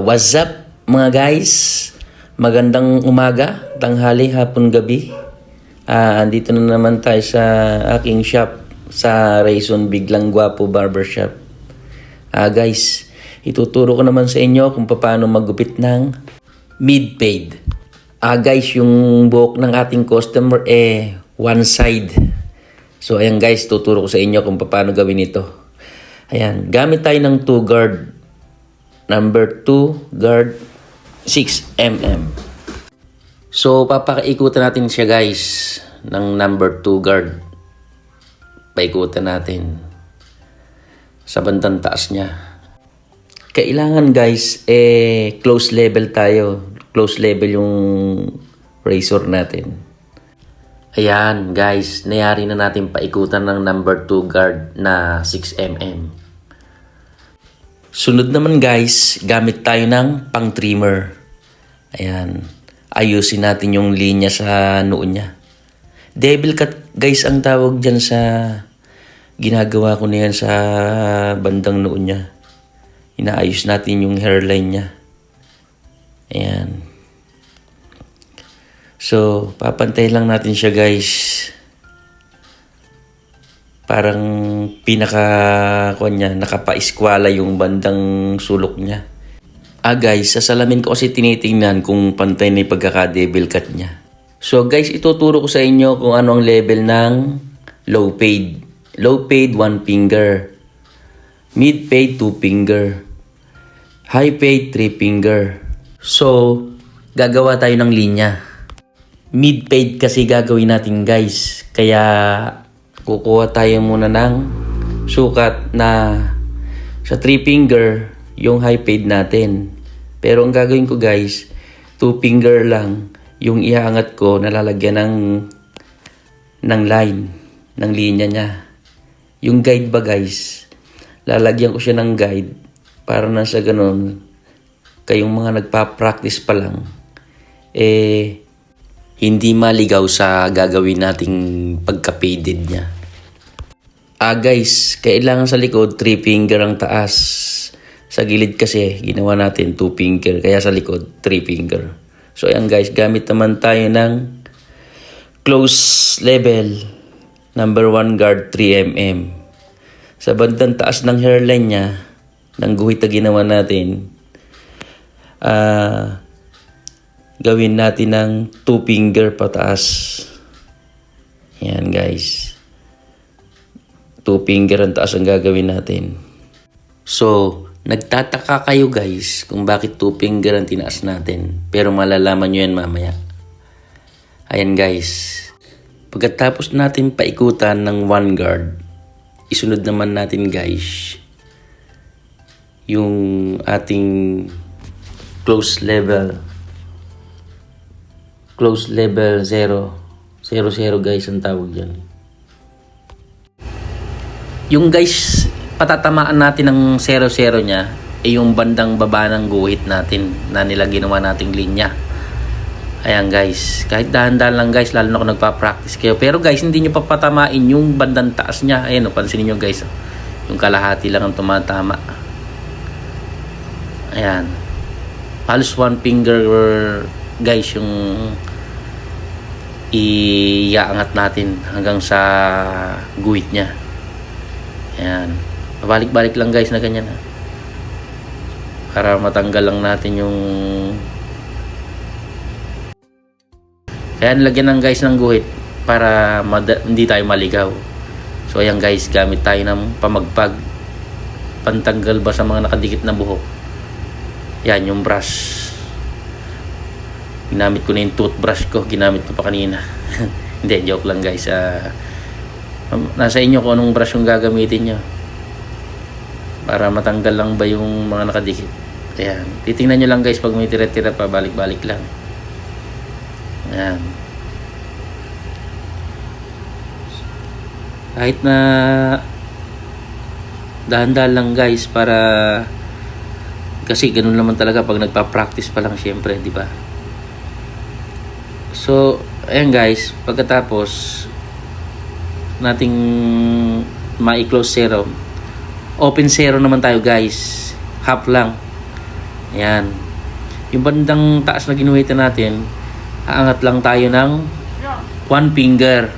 What's up mga guys? Magandang umaga, tanghali, hapon, gabi. Andito na naman tayo sa aking shop sa Rayson Biglang Guwapo Barbershop. Guys, ituturo ko naman sa inyo kung paano maggupit ng mid-fade. Guys, yung buhok ng ating customer one side. So ayan guys, tuturo ko sa inyo kung paano gawin ito. Ayan, gamit tayo ng 2 guard. Number 2 guard 6mm. So papaikutan natin siya guys ng number 2 guard. Paikutan natin sa bandang taas niya. Kailangan guys close level tayo. Close level yung razor natin. Ayan guys, nayari na natin paikutan ng number 2 guard na 6mm. Sunod naman guys, gamit tayo ng pang trimmer. Ayan, ayusin natin yung linya sa noo niya. Devil cut guys ang tawag dyan sa ginagawa ko na yan sa bandang noo niya. Inaayos natin yung hairline niya. Ayan. So, papantay lang natin siya guys. Parang nakapa-iskwala yung bandang sulok niya. Guys, sa salamin ko kasi tinitingnan kung pantay na yung pagkaka-devil cut niya. So guys, ituturo ko sa inyo kung ano ang level ng low fade. Low fade, 1 finger. Mid fade, 2 finger. High fade, 3 finger. So, gagawa tayo ng linya. Mid fade kasi gagawin natin guys. Kaya kukuha tayo muna ng sukat na sa 3 finger yung high fade natin. Pero ang gagawin ko guys, 2 finger lang yung iaangat ko, nalalagyan ng line, ng linya niya. Yung guide ba guys, lalagyan ko siya ng guide para na sa ganun, kayong mga nagpa-practice pa lang, hindi maligaw sa gagawin nating pagka-faded niya. Guys, kailangan sa likod 3 finger ang taas. Sa gilid kasi ginawa natin 2 finger, kaya sa likod 3 finger. So ayan guys, gamit naman tayo ng close level number 1 guard 3mm. Sa bandang taas ng hairline niya, ng guhit na ginawa natin, gawin natin ng 2 finger pataas. Ayan guys. 2 finger ang taas ang gagawin natin. So, nagtataka kayo guys kung bakit 2 finger ang tinaas natin. Pero malalaman nyo yan mamaya. Ayan guys. Pagkatapos natin paikutan ng 1 guard, isunod naman natin guys yung ating close level 0 guys ang tawag dyan. Yung guys, patatamaan natin ng 0 niya yung bandang baba ng guhit natin na ginawa nating linya. Ayan guys, kahit dahan-dahan lang guys, lalo na kung nagpa-practice kayo. Pero guys, hindi nyo papatamain yung bandang taas niya. Ayan, pansinin nyo guys, yung kalahati lang ang tumatama. Ayan, halos 1 finger guys yung iaangat natin hanggang sa guhit niya. Ayan, pabalik-balik lang guys na ganyan para matanggal lang natin yung, kaya nilagyan ng guys ng guhit para hindi tayo maligaw. So ayan guys, gamit tayo ng pamagpag, pantanggal ba sa mga nakadikit na buhok. Yan yung brush, ginamit ko na yung toothbrush ko, ginamit ko pa kanina. Hindi, joke lang guys. Nasa inyo kung anong brush yung gagamitin nyo para matanggal lang ba yung mga nakadikit. Ayan, titingnan nyo lang guys pag may tira-tira pa, balik-balik lang. Ayan, kahit na dahan-dahan lang guys, para kasi ganun naman talaga pag nagpa-practice pa lang syempre, di ba? So ayan guys, pagkatapos nating mai-close zero, open zero naman tayo guys, half lang. Ayan. Yung bandang taas na ginuhitan natin, aangat lang tayo ng 1 finger.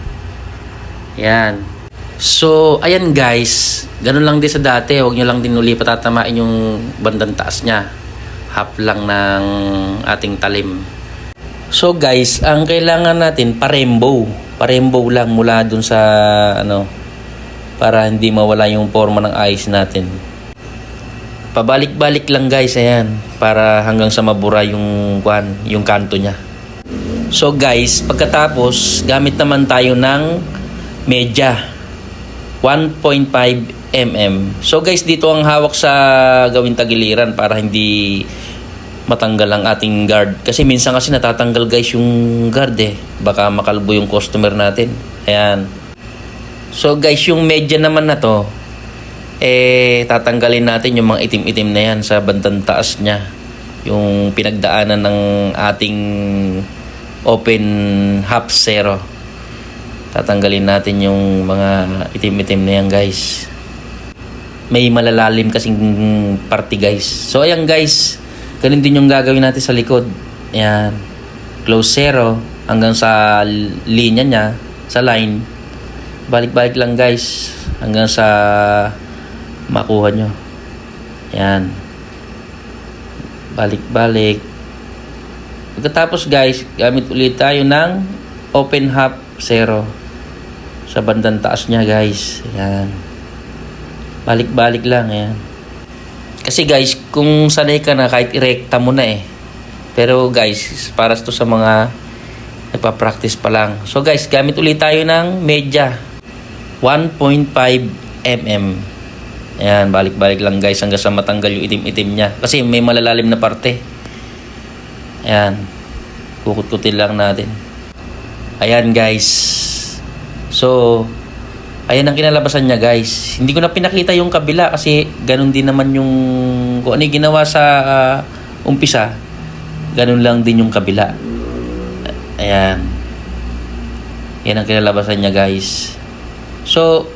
Ayan. So, ayan guys. Ganun lang din sa dati. Huwag nyo lang din uli patatamain yung bandang taas niya. Half lang ng ating talim. So guys, ang kailangan natin, parembow. Parembow lang mula dun sa, para hindi mawala yung forma ng eyes natin. Pabalik-balik lang guys, ayan. Para hanggang sa mabura yung kanto niya. So guys, pagkatapos, gamit naman tayo ng medya. 1.5 mm. So guys, dito ang hawak sa gawing tagiliran para hindi matanggal ang ating guard. Kasi minsan kasi natatanggal guys yung guard eh. Baka makalbo yung customer natin. Ayan. So guys, yung medya naman na to, tatanggalin natin yung mga itim-itim na yan sa bandang taas niya. Yung pinagdaanan ng ating open half zero. Tatanggalin natin yung mga itim-itim na yan guys. May malalalim kasing party guys. So ayan guys, ganun din yung gagawin natin sa likod. Ayan. Close zero hanggang sa linya niya, sa line. Balik-balik lang guys hanggang sa makuha nyo. Ayan. Balik-balik. Pagkatapos guys, gamit ulit tayo ng open half zero sa bandang taas niya guys. Ayan. Balik-balik lang. Ayan. Kasi guys, kung sanay ka na, kahit irekta mo na eh. Pero guys, para to sa mga nagpa-practice pa lang. So guys, gamit ulit tayo ng medya. 1.5 mm. Ayan, balik-balik lang guys hanggang sa matanggal yung itim-itim niya. Kasi may malalalim na parte. Ayan. Kukut-kutin lang natin. Ayan guys. So, ayan ang kinalabasan niya guys. Hindi ko na pinakita yung kabila kasi ganun din naman yung kung ano yung ginawa sa umpisa, ganun lang din yung kabila. Ayan. Yan ang kinalabasan niya guys. So,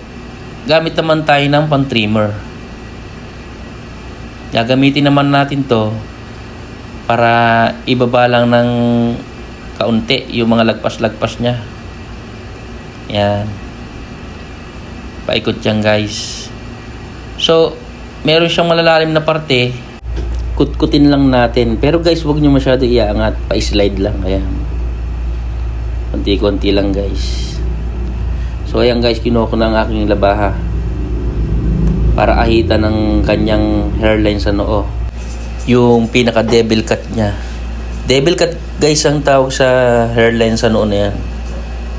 gamit naman tayo ng pang-trimmer. Gagamitin naman natin to para ibaba lang ng kaunti yung mga lagpas-lagpas niya. Yan. Paikot yan guys. So, meron siyang malalalim na parte. Kutkutin lang natin. Pero guys, huwag nyo masyado iaangat. Pa-slide lang. Ayan. Konti-konti lang guys. So, ayan guys, kinuha ko na ang aking labaha. Para ahita ng kanyang hairline sa noo. Yung pinaka-devil cut niya. Devil cut guys ang tawag sa hairline sa noo na yan.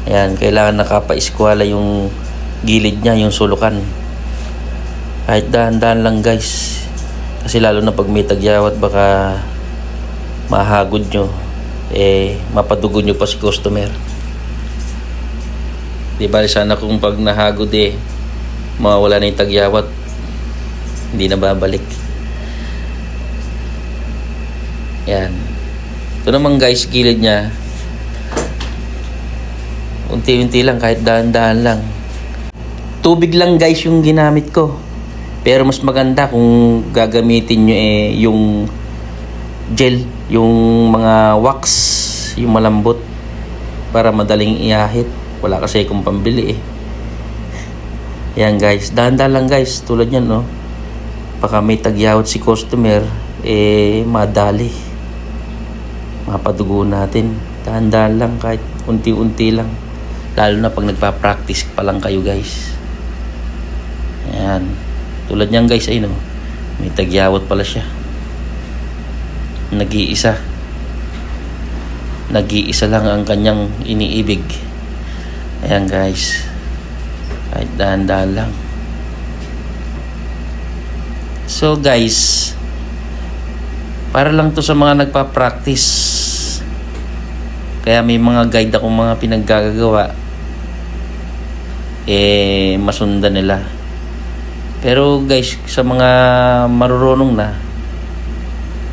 Ayan, kailangan nakapa-eskwala yung gilid niya, yung sulukan. Kahit dahan-dahan lang guys. Kasi lalo na pag may tagyawat, baka mahagod nyo. Mapadugo nyo pa si customer. Di ba sana kung pag nahagod mawawala na yung tagyawat. Hindi na babalik. Ayan. Ito naman guys, gilid niya. Unti-unti lang, kahit dahan-dahan lang. Tubig lang guys yung ginamit ko. Pero mas maganda kung gagamitin nyo yung gel, yung mga wax, yung malambot, para madaling iahit. Wala kasi akong pambili Yan guys, dahan-dahan lang guys. Tulad yan baka may tagyawat si customer, madali. Mapadugo natin. Dahan-dahan lang, kahit unti-unti lang. Lalo na pag nagpa-practice pa lang kayo guys. Ayan. Tulad niyan guys, may tagyawat pala siya. Nag-iisa. Nag-iisa lang ang kanyang iniibig. Ayan guys. Kahit dahan-dahan lang. So guys, para lang to sa mga nagpa-practice. Kaya may mga guide akong mga pinaggagawa. Masundan nila. Pero guys, sa mga marurunong na,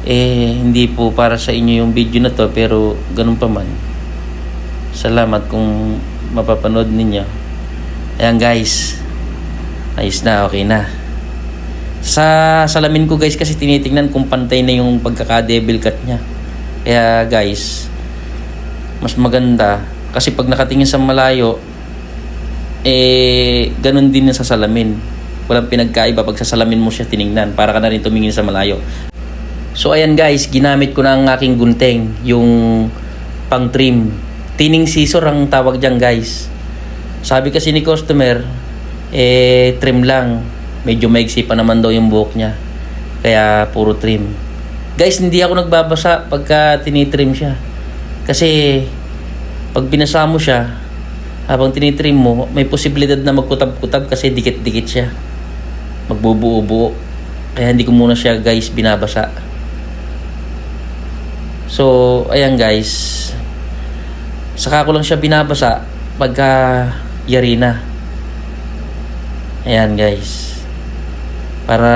hindi po para sa inyo yung video na to, pero ganun pa man. Salamat kung mapapanood ninyo. Ayan guys, ayos na, okay na. Sa salamin ko guys kasi tinitingnan kung pantay na yung pagkaka-devil cut niya. Kaya guys, mas maganda kasi pag nakatingin sa malayo, ganun din sa salamin. Walang pinagkaiba pag sa salamin mo siya tiningnan, para ka na rin tumingin sa malayo. So ayan guys, ginamit ko na ang aking gunting, yung pang trim. Tining scissor ang tawag dyan guys. Sabi kasi ni customer, trim lang. Medyo maigsi pa naman daw yung buhok niya. Kaya puro trim. Guys, hindi ako nagbabasa pagka tinitrim siya. Kasi pag binasa mo siya, habang tinitrim mo, may posibilidad na magkutab-kutab kasi dikit-dikit siya. Magbubuo-buo. Kaya hindi ko muna siya guys binabasa. So, ayan guys. Saka ko lang siya binabasa pagka yari na. Ayan guys. Para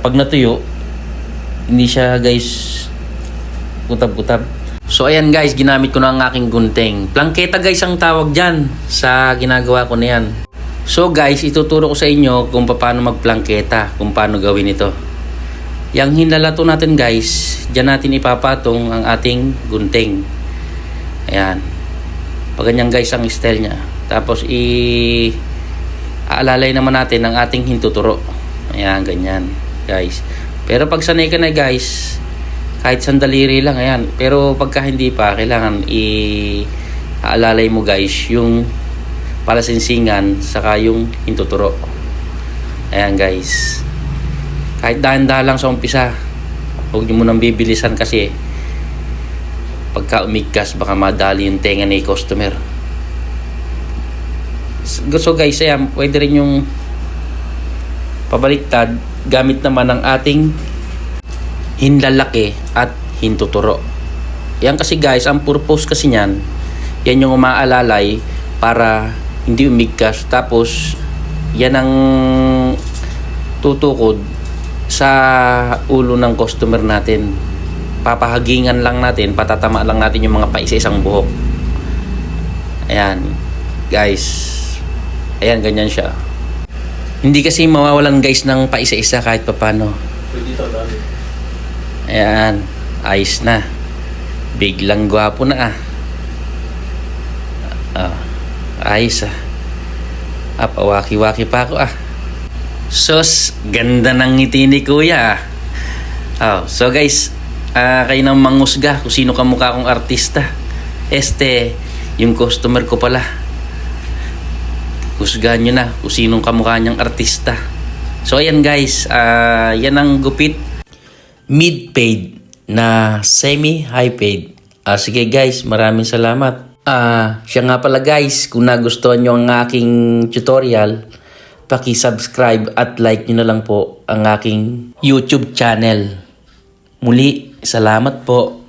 pag natuyo, hindi siya guys kutab-kutab. So ayan guys, ginamit ko na ang aking gunting. Plangketa guys ang tawag dyan sa ginagawa ko na yan. So guys, ituturo ko sa inyo kung paano magplangketa, kung paano gawin ito. Yang hinlalato natin guys, dyan natin ipapatong ang ating gunting. Ayan. Pag ganyan guys ang style niya. Tapos aalalay naman natin ang ating hintuturo. Ayan, ganyan guys. Pero pag sanay ka na guys, kahit sandaliri lang, ayan. Pero pagka hindi pa, kailangan aalalay mo guys yung palasinsingan saka yung hintuturo. Ayan guys. Kahit dahan-dahan lang sa umpisa. Huwag nyo munang bibilisan kasi pagka umigkas baka madali yung tenga ni customer. So guys, ayan, pwede rin yung pabaliktad gamit naman ang ating hinlalaki at hintuturo. Yan kasi guys, ang purpose kasi niyan, yan yung umaalalay para hindi umigkas. Tapos yan ang tutukod sa ulo ng customer natin. Papahagingan lang natin, patatama lang natin yung mga paisa-isang buhok. Ayan guys. Ayan, ganyan siya. Hindi kasi mawawalan guys ng paisa-isa kahit papano. Ayan, ayos na. Biglang gwapo na ayos pawaki-waki pa ako Sos, ganda ng ngiti ni kuya so guys, kayo nang mangusga kung sino kamukha kong artista. Yung customer ko pala. Husgahan nyo na kung sinong kamukha niyang artista. So ayan guys, yan ang gupit. Mid-fade na semi-high fade. Sige guys, maraming salamat. Siya nga pala guys, kung nagustuhan nyo ang aking tutorial, paki-subscribe at like nyo na lang po ang aking YouTube channel. Muli, salamat po.